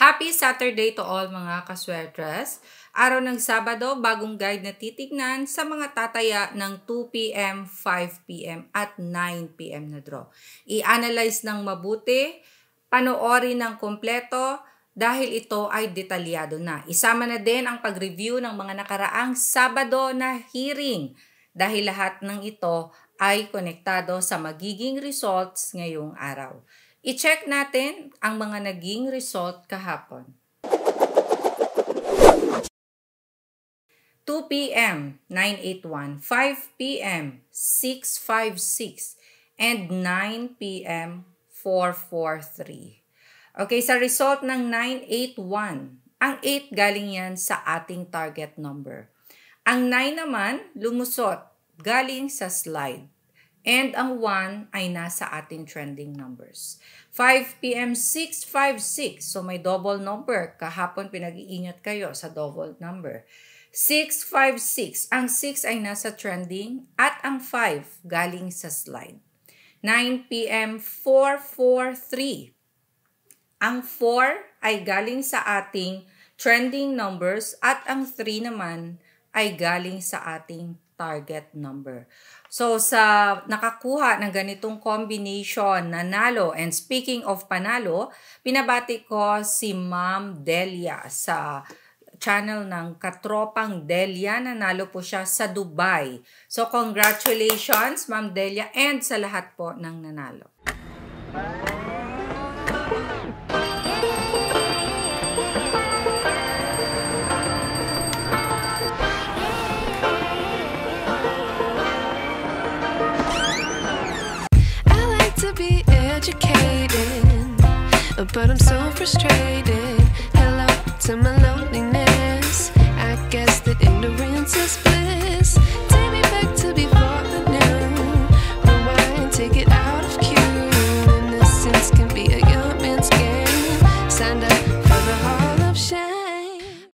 Happy Saturday to all mga kaswertres. Araw ng Sabado, bagong guide na titignan sa mga tataya ng 2 p.m., 5 p.m. at 9 p.m. na draw. I-analyze ng mabuti, panoorin ng kompleto dahil ito ay detalyado na. Isama na din ang pag-review ng mga nakaraang Sabado na hearing dahil lahat ng ito ay konektado sa magiging results ngayong araw. I-check natin ang mga naging result kahapon. 2 p.m. 981, 5 p.m. 656, and 9 p.m. 443. Okay, sa result ng 981, ang 8 galing yan sa ating target number. Ang 9 naman, lumusot galing sa slide. And ang 1 ay nasa ating trending numbers. 5 p.m. 656. So may double number. Kahapon pinag-iingat kayo sa double number. 656. Ang 6 ay nasa trending at ang 5 galing sa slide. 9 p.m. 443. Ang 4 ay galing sa ating trending numbers at ang 3 naman ay galing sa ating target number. So, sa nakakuha ng ganitong combination, nanalo, and speaking of panalo, pinabati ko si Ma'am Delia sa channel ng Katropang Delia. Nanalo po siya sa Dubai. So, congratulations, Ma'am Delia, and sa lahat po ng nanalo. But I'm so frustrated. Hello to my loneliness. I guess that ignorance is bliss. Take me back to before the new. Rewind, take it out of cue. Innocence can be a young man's game. Signed up for the hall of shame.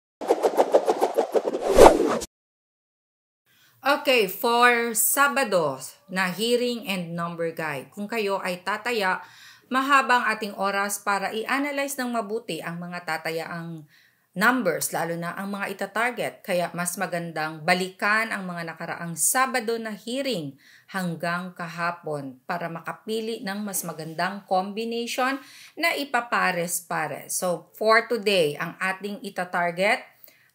Okay, for Sabado na hearing and number guide. Kung kayo ay tataya, mahabang ating oras para i-analyze ng mabuti ang mga tatayaang numbers, lalo na ang mga ita-target. Kaya mas magandang balikan ang mga nakaraang Sabado na hearing hanggang kahapon para makapili ng mas magandang combination na ipapares-pares. So, for today, ang ating ita-target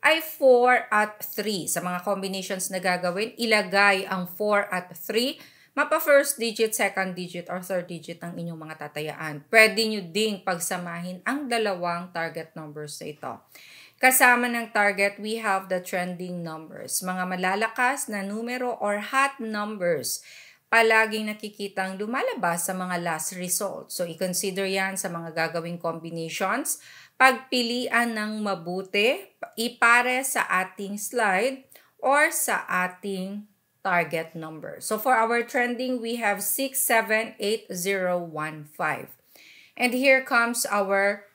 ay 4 at 3. Sa mga combinations na gagawin, ilagay ang 4 at 3 mapa first digit, second digit, or third digit ng inyong mga tatayaan. Pwede nyo ding pagsamahin ang dalawang target numbers sa ito. Kasama ng target, we have the trending numbers. Mga malalakas na numero or hot numbers. Palaging nakikitang lumalabas sa mga last result. So, i-consider yan sa mga gagawing combinations. Pagpilian ng mabuti, ipare sa ating slide or sa ating target number. So for our trending, we have 678015. And here comes our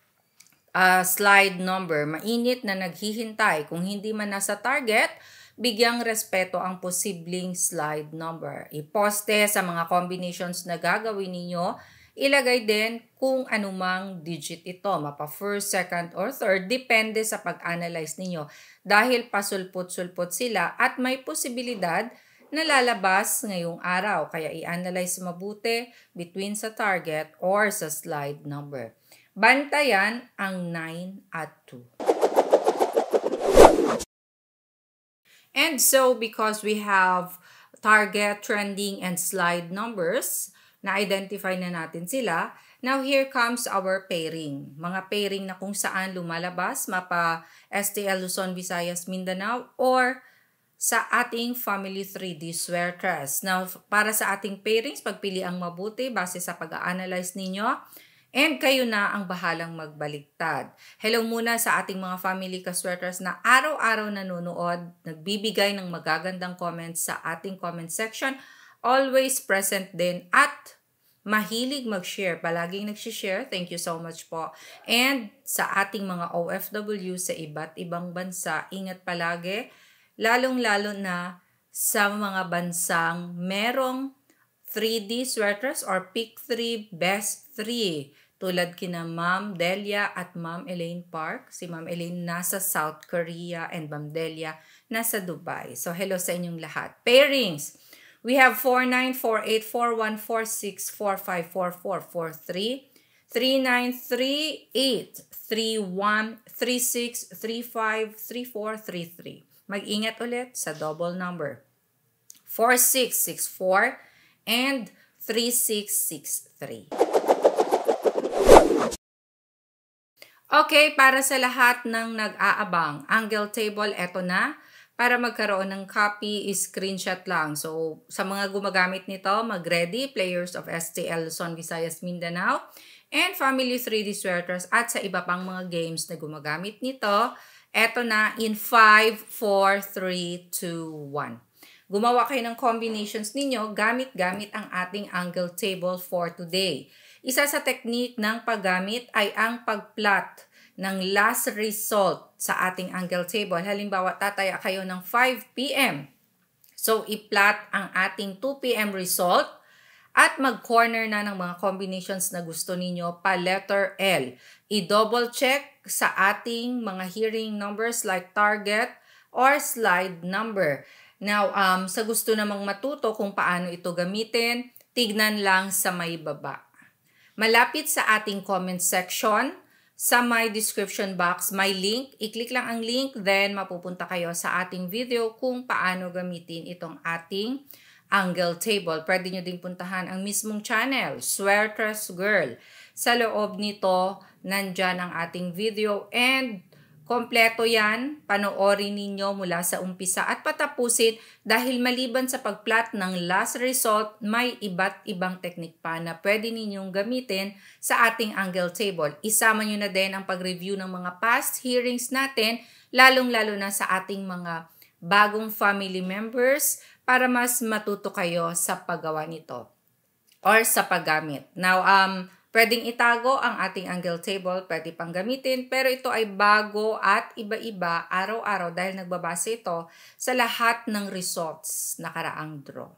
slide number. Mainit na naghihintay. Kung hindi man nasa target, bigyang respeto ang posibleng slide number. Iposte sa mga combinations na gagawin ninyo. Ilagay din kung anumang digit ito, mapa first, second, or third, depende sa pag-analyze ninyo. Dahil pasulpot-sulpot sila at may posibilidad na lalabas ngayong araw. Kaya i-analyze mabuti between sa target or sa slide number. Bantayan ang 9 at 2. And so, because we have target, trending, and slide numbers, na-identify na natin sila, now here comes our pairing. Mga pairing na kung saan lumalabas, mapa STL Luzon, Visayas, Mindanao, or sa ating Family 3D Sweartras. Now, para sa ating pairings, pagpili ang mabuti base sa pag-a-analyze ninyo. And kayo na ang bahalang magbaliktad. Hello muna sa ating mga family ka-sweaters na araw-araw nanonood, nagbibigay ng magagandang comments sa ating comment section. Always present din at mahilig mag-share. Palaging nag-share. Thank you so much po. And sa ating mga OFW sa iba't ibang bansa, ingat palagi. Lalong-lalo na sa mga bansang merong 3D sweaters or pick 3, best 3 tulad kina Ma'am Delia at Ma'am Elaine Park. Si Ma'am Elaine nasa South Korea and Ma'am Delia nasa Dubai. So hello sa inyong lahat. Pairings. We have 49484146454443, 39383136353433. Mag-ingat ulit sa double number. 4664 and 3663. Okay, para sa lahat ng nag-aabang, angle table, eto na. Para magkaroon ng copy, screenshot lang. So, sa mga gumagamit nito, mag-ready, players of STL Luzon, Visayas, Mindanao, and Family 3D Sweaters, at sa iba pang mga games na gumagamit nito, eto na in 5, 4, 3, 2, 1. Gumawa kayo ng combinations ninyo gamit-gamit ang ating angle table for today. Isa sa technique ng paggamit ay ang pagplot ng last result sa ating angle table. Halimbawa, tataya kayo ng 5 p.m. So, i-plot ang ating 2 p.m. result at mag-corner na ng mga combinations na gusto ninyo pa letter L. I-double check sa ating mga hearing numbers like target or slide number. Now, sa gusto namang matuto kung paano ito gamitin, tignan lang sa may baba. Malapit sa ating comment section, sa my description box, may link. I-click lang ang link, then mapupunta kayo sa ating video kung paano gamitin itong ating angle table. Pwede nyo ding puntahan ang mismong channel, Sweaters Girl. Sa loob nito, nandyan ang ating video and kompleto yan, panoorin ninyo mula sa umpisa at patapusin dahil maliban sa pagplot ng last result, may iba't ibang teknik pa na pwede ninyong gamitin sa ating angle table. Isama nyo na din ang pag-review ng mga past hearings natin, lalong-lalo na sa ating mga bagong family members para mas matuto kayo sa paggawa nito or sa paggamit. Now, pwedeng itago ang ating angle table, pwede pang gamitin, pero ito ay bago at iba-iba araw-araw dahil nagbabase ito sa lahat ng results na karaang draw.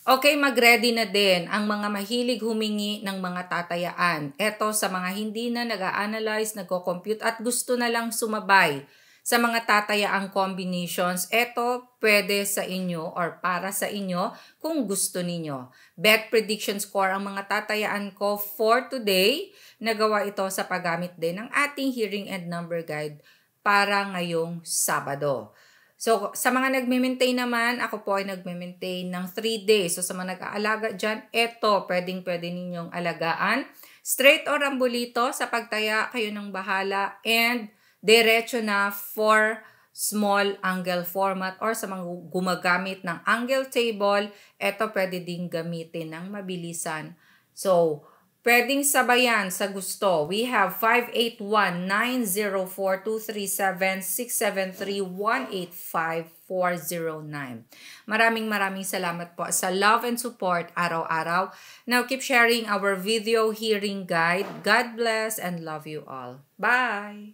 Okay, mag-ready na din ang mga mahilig humingi ng mga tatayaan. Ito sa mga hindi na nag-a-analyze, nagko-compute at gusto na lang sumabay sa mga tatayaang combinations, ito pwede sa inyo or para sa inyo kung gusto ninyo. Bet prediction score ang mga tatayaan ko for today. Nagawa ito sa paggamit din ng ating hearing and number guide para ngayong Sabado. So, sa mga nagme-maintain naman, ako po ay nagme-maintain ng 3 days. So, sa mga nag-aalaga dyan, ito pwedeng-pwede ninyong alagaan. Straight or rambulito, sa pagtaya kayo ng bahala and diretso na for small angle format or sa mga gumagamit ng angle table, ito pwede ding gamitin ng mabilisan. So, pwedeng sabayan sa gusto. We have 581-904-237-673-185-409. Maraming salamat po sa love and support araw-araw. Now, keep sharing our video hearing guide. God bless and love you all. Bye!